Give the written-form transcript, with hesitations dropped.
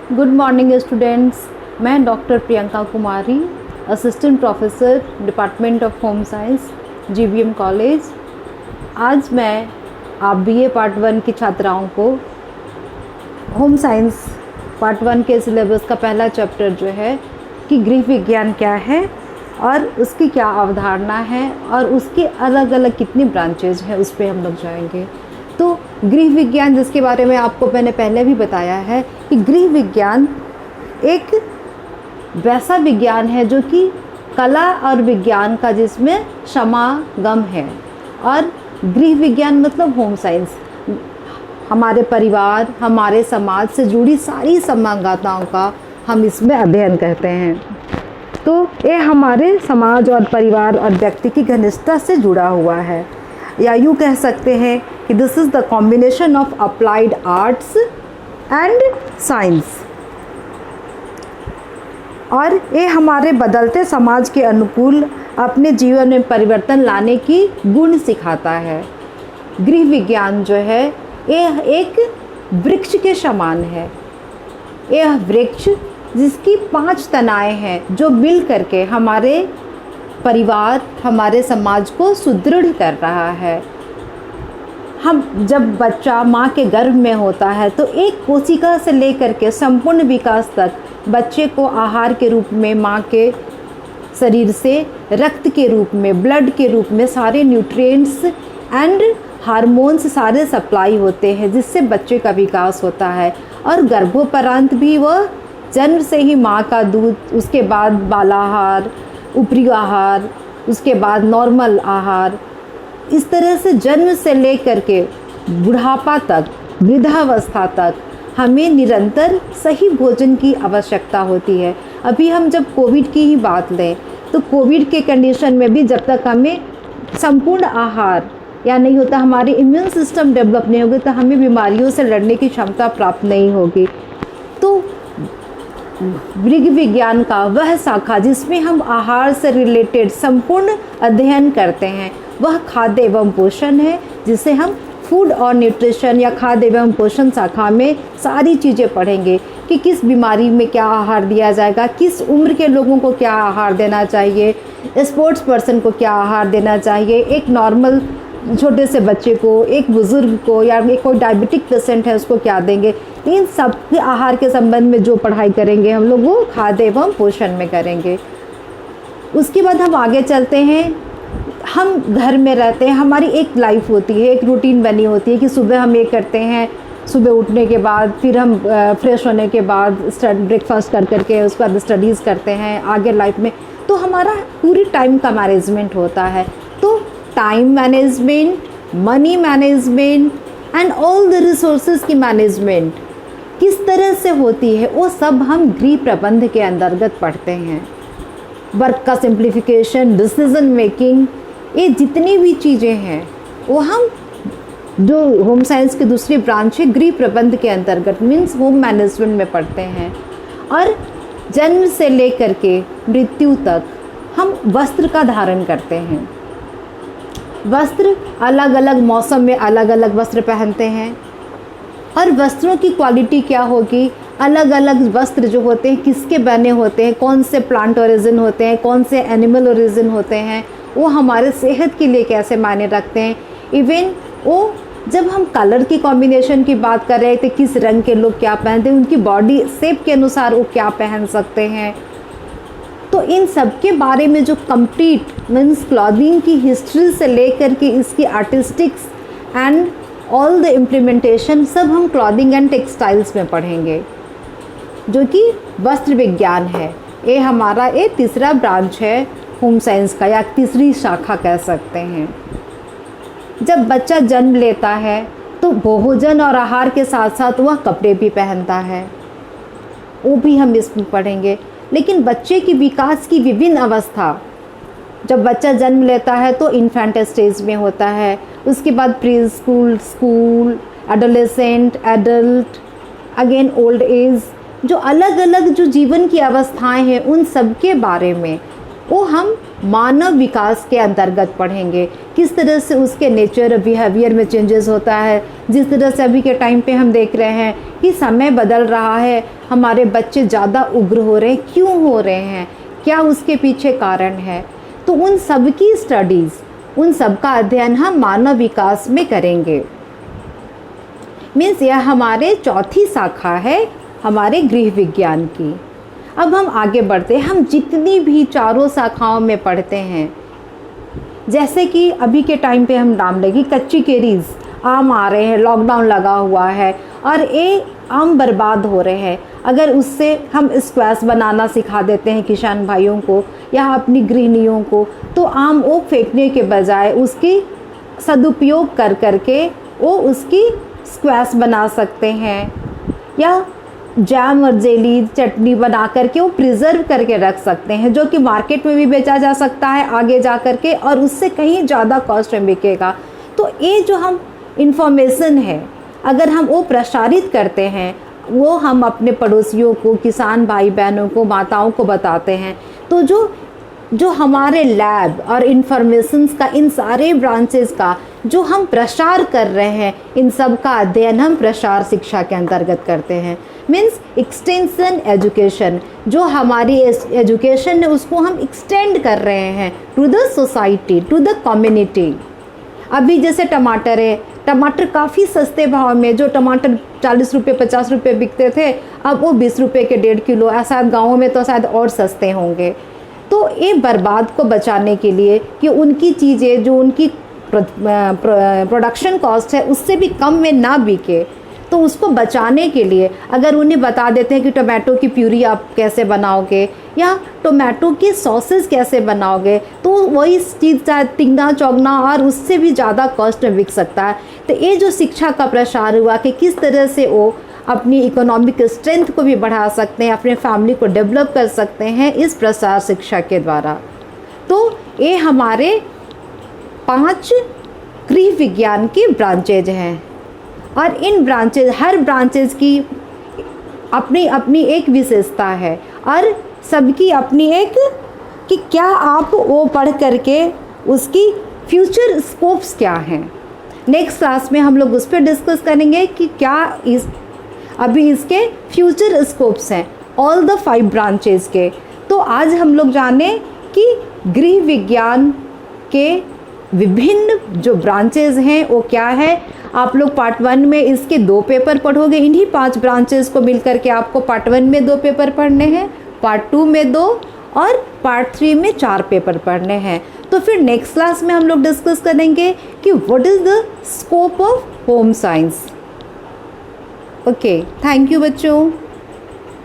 Good morning students. मैं doctor Priyanka Kumari, assistant professor department of home science, GBM college. आज मैं आप बीए पार्ट 1 की छात्राओं को होम साइंस पार्ट 1 के सिलेबस का पहला चैप्टर जो है कि गृह विज्ञान क्या है और उसकी क्या अवधारणा है और उसके अलग अलग कितनी ब्रांचेज हैं उस पर हम लोग जाएंगे। तो गृह विज्ञान, जिसके बारे में आपको मैंने पहले भी बताया है कि गृह विज्ञान एक वैसा विज्ञान है जो कि कला और विज्ञान का जिसमें समागम है। और गृह विज्ञान मतलब होम साइंस, हमारे परिवार, हमारे समाज से जुड़ी सारी संभावनाओं का हम इसमें अध्ययन करते हैं। तो ये हमारे समाज और परिवार और व्यक्ति की घनिष्ठता से जुड़ा हुआ है, या यूँ कह सकते हैं कि this is the combination of applied arts and science. और ये हमारे बदलते समाज के अनुकूल अपने जीवन में परिवर्तन लाने की गुण सिखाता है। गृह विज्ञान जो है ये एक वृक्ष के समान है। यह वृक्ष जिसकी 5 तनाएं हैं जो मिल करके हमारे परिवार, हमारे समाज को सुदृढ़ कर रहा है। हम जब बच्चा माँ के गर्भ में होता है तो एक कोशिका से लेकर के संपूर्ण विकास तक बच्चे को आहार के रूप में माँ के शरीर से रक्त के रूप में, ब्लड के रूप में सारे न्यूट्रिएंट्स एंड हार्मोन्स सारे सप्लाई होते हैं, जिससे बच्चे का विकास होता है। और गर्भोपरांत भी वह जन्म से ही माँ का दूध, उसके बाद बालाहार, ऊपरी आहार, उसके बाद नॉर्मल आहार, इस तरह से जन्म से लेकर के बुढ़ापा तक, वृद्धावस्था तक हमें निरंतर सही भोजन की आवश्यकता होती है। अभी हम जब कोविड की ही बात लें तो कोविड के कंडीशन में भी जब तक हमें संपूर्ण आहार या नहीं होता, हमारी इम्यून सिस्टम डेवलप नहीं होगी, तो हमें बीमारियों से लड़ने की क्षमता प्राप्त नहीं होगी। तो गृह विज्ञान का वह शाखा जिसमें हम आहार से रिलेटेड संपूर्ण अध्ययन करते हैं वह खाद्य एवं पोषण है, जिसे हम फूड और न्यूट्रिशन या खाद्य एवं पोषण शाखा में सारी चीज़ें पढ़ेंगे कि किस बीमारी में क्या आहार दिया जाएगा, किस उम्र के लोगों को क्या आहार देना चाहिए, स्पोर्ट्स पर्सन को क्या आहार देना चाहिए, एक नॉर्मल छोटे से बच्चे को, एक बुज़ुर्ग को, या कोई डायबिटिक पेशेंट है उसको क्या देंगे। इन सब के आहार के संबंध में जो पढ़ाई करेंगे हम लोग वो खाद्य एवं पोषण में करेंगे। उसके बाद हम आगे चलते हैं। हम घर में रहते हैं, हमारी एक लाइफ होती है, एक रूटीन बनी होती है कि सुबह हम ये करते हैं, सुबह उठने के बाद फिर हम फ्रेश होने के बाद ब्रेकफास्ट कर करके उसके बाद स्टडीज़ करते हैं आगे लाइफ में। तो हमारा पूरी टाइम का मैनेजमेंट होता है। तो time management, money management and all the resources की मैनेजमेंट किस तरह से होती है वो सब हम गृह प्रबंध के अंतर्गत पढ़ते हैं। वर्क का सिंप्लीफिकेशन, डिसीजन मेकिंग, ये जितनी भी चीज़ें हैं वो हम जो होम साइंस की दूसरी ब्रांच है गृह प्रबंध के अंतर्गत मीन्स होम मैनेजमेंट में पढ़ते हैं। और जन्म से लेकर के मृत्यु तक हम वस्त्र का धारण करते हैं। वस्त्र अलग अलग मौसम में अलग अलग वस्त्र पहनते हैं और वस्त्रों की क्वालिटी क्या होगी, अलग अलग वस्त्र जो होते हैं किसके बने होते हैं, कौन से प्लांट ओरिजिन होते हैं, कौन से एनिमल ओरिजिन होते हैं, वो हमारे सेहत के लिए कैसे मायने रखते हैं। इवन वो जब हम कलर की कॉम्बिनेशन की बात कर रहे थे, किस रंग के लोग क्या पहनते हैं, उनकी बॉडी शेप के अनुसार वो क्या पहन सकते हैं। तो इन सब के बारे में जो कंप्लीट मीन्स क्लॉथिंग की हिस्ट्री से लेकर के इसकी artistics and all the implementation सब हम क्लॉथिंग एंड टेक्सटाइल्स में पढ़ेंगे, जो कि वस्त्र विज्ञान है। ये हमारा ये तीसरा ब्रांच है होम साइंस का, या तीसरी शाखा कह सकते हैं। जब बच्चा जन्म लेता है तो भोजन और आहार के साथ साथ वह कपड़े भी पहनता है, वो भी हम इसमें पढ़ेंगे। लेकिन बच्चे की विकास की विभिन्न अवस्था, जब बच्चा जन्म लेता है तो इन्फेंट स्टेज में होता है, उसके बाद pre school, school, adolescent, adult, again old age, जो अलग अलग जो जीवन की अवस्थाएं हैं उन सब के बारे में वो हम मानव विकास के अंतर्गत पढ़ेंगे। किस तरह से उसके नेचर बिहेवियर में चेंजेस होता है। जिस तरह से अभी के टाइम पे हम देख रहे हैं कि समय बदल रहा है, हमारे बच्चे ज़्यादा उग्र हो रहे हैं, क्यों हो रहे हैं, क्या उसके पीछे कारण है। तो उन सब की स्टडीज़, उन सब का अध्ययन हम मानव विकास में करेंगे। मीन्स यह हमारे चौथी शाखा है हमारे गृह विज्ञान की। अब हम आगे बढ़ते हैं, हम जितनी भी चारों शाखाओं में पढ़ते हैं, जैसे कि अभी के टाइम पे हम नाम लेंगे कच्ची केरीज, आम आ रहे हैं, लॉकडाउन लगा हुआ है और ये आम बर्बाद हो रहे हैं। अगर उससे हम स्क्वैश बनाना सिखा देते हैं किसान भाइयों को या अपनी गृहिणियों को, तो आम वो फेंकने के बजाय उसकी सदुपयोग कर करके वो उसकी स्क्वैश बना सकते हैं या जैम और जेली चटनी बना करके वो प्रिजर्व करके रख सकते हैं, जो कि मार्केट में भी बेचा जा सकता है आगे जा करके और उससे कहीं ज़्यादा कॉस्ट में बिकेगा। तो ये जो हम इंफॉर्मेशन है, अगर हम वो प्रसारित करते हैं, वो हम अपने पड़ोसियों को, किसान भाई बहनों को, माताओं को बताते हैं, तो जो हमारे लैब और इंफॉर्मेशंस का, इन सारे ब्रांचेस का जो हम प्रसार कर रहे हैं, इन सब का अध्ययन हम प्रसार शिक्षा के अंतर्गत करते हैं। मीन्स एक्सटेंशन एजुकेशन, जो हमारी एजुकेशन है उसको हम एक्सटेंड कर रहे हैं to the society, to the community. अभी जैसे टमाटर है, टमाटर काफ़ी सस्ते भाव में, जो टमाटर 40 रुपये 50 रुपये बिकते थे, अब वो 20 रुपये के 1.5 किलो, ऐसा गाँव में तो शायद और सस्ते होंगे। तो ये बर्बाद को बचाने के लिए कि उनकी चीज़ें जो उनकी प्रोडक्शन कॉस्ट है उससे भी कम में ना बिके, तो उसको बचाने के लिए अगर उन्हें बता देते हैं कि टोमेटो की प्यूरी आप कैसे बनाओगे या टोमेटो की सॉसेस कैसे बनाओगे, तो वही चीज़ चाहे तिगना चौगना और उससे भी ज़्यादा कॉस्ट में बिक सकता है। तो ये जो शिक्षा का प्रसार हुआ कि किस तरह से वो अपनी इकोनॉमिक स्ट्रेंथ को भी बढ़ा सकते हैं, अपने फैमिली को डेवलप कर सकते हैं इस प्रसार शिक्षा के द्वारा। तो ये हमारे 5 गृह विज्ञान की ब्रांचेज हैं और इन ब्रांचेज, हर ब्रांचेज की अपनी अपनी एक विशेषता है और सबकी अपनी एक कि क्या आप वो पढ़ करके उसकी फ्यूचर स्कोप्स क्या हैं। नेक्स्ट क्लास में हम लोग उस पर डिस्कस करेंगे कि क्या अभी इसके फ्यूचर स्कोप्स हैं ऑल द 5 ब्रांचेस के। तो आज हम लोग जाने कि गृह विज्ञान के विभिन्न जो ब्रांचेस हैं वो क्या है। आप लोग पार्ट 1 में इसके 2 पेपर पढ़ोगे, इन्हीं 5 ब्रांचेस को मिलकर के आपको पार्ट 1 में 2 पेपर पढ़ने हैं, पार्ट 2 में 2 और पार्ट 3 में 4 पेपर पढ़ने हैं। तो फिर नेक्स्ट क्लास में हम लोग डिस्कस करेंगे कि what is the scope of home science. Okay, thank you बच्चों।